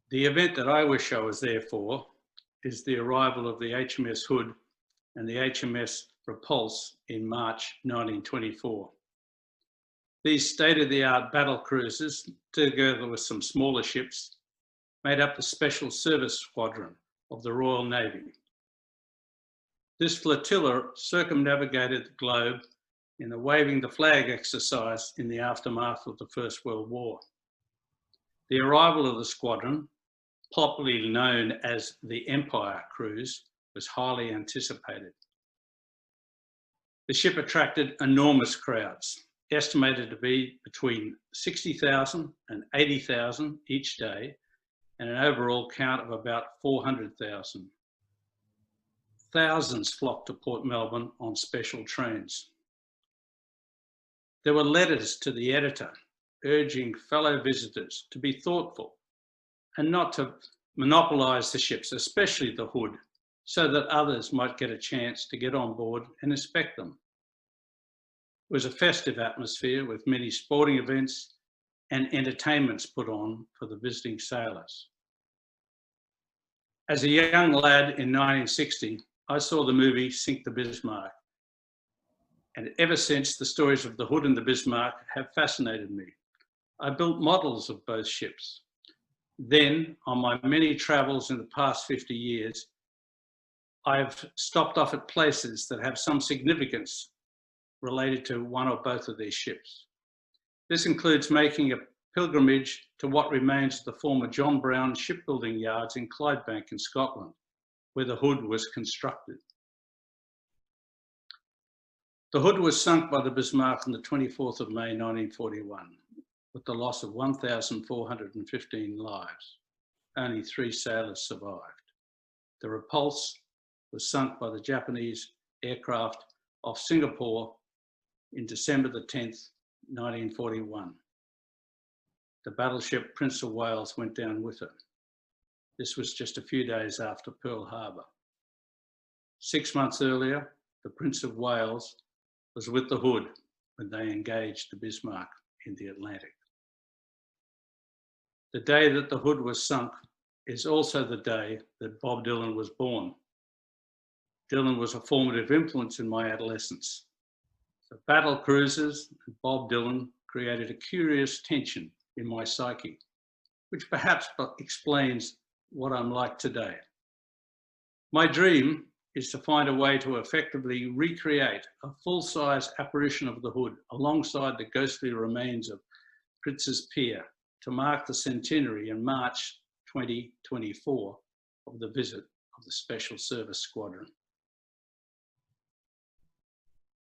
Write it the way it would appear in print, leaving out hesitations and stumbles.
The event that I wish I was there for is the arrival of the HMS Hood and the HMS Repulse in March 1924. These state-of-the-art battle cruisers, together with some smaller ships, made up the Special Service Squadron of the Royal Navy. This flotilla circumnavigated the globe in the waving the flag exercise in the aftermath of the First World War. The arrival of the squadron, popularly known as the Empire Cruise, was highly anticipated. The ship attracted enormous crowds, estimated to be between 60,000 and 80,000 each day, and an overall count of about 400,000. Thousands flocked to Port Melbourne on special trains. There were letters to the editor urging fellow visitors to be thoughtful and not to monopolise the ships, especially the Hood, so that others might get a chance to get on board and inspect them. It was a festive atmosphere with many sporting events and entertainments put on for the visiting sailors. As a young lad in 1960, I saw the movie Sink the Bismarck. And ever since, the stories of the Hood and the Bismarck have fascinated me. I built models of both ships. Then, on my many travels in the past 50 years, I've stopped off at places that have some significance related to one or both of these ships. This includes making a pilgrimage to what remains of the former John Brown shipbuilding yards in Clydebank in Scotland, where the Hood was constructed. The Hood was sunk by the Bismarck on the 24th of May 1941, with the loss of 1,415 lives. Only 3 sailors survived. The Repulse was sunk by the Japanese aircraft off Singapore in December the 10th, 1941. The battleship Prince of Wales went down with her. This was just a few days after Pearl Harbor. 6 months earlier, the Prince of Wales was with the Hood when they engaged the Bismarck in the Atlantic. The day that the Hood was sunk is also the day that Bob Dylan was born. Dylan was a formative influence in my adolescence. The battle cruisers and Bob Dylan created a curious tension in my psyche, which perhaps explains what I'm like today. My dream is to find a way to effectively recreate a full-size apparition of the Hood alongside the ghostly remains of Prince's Pier to mark the centenary in March 2024 of the visit of the Special Service Squadron.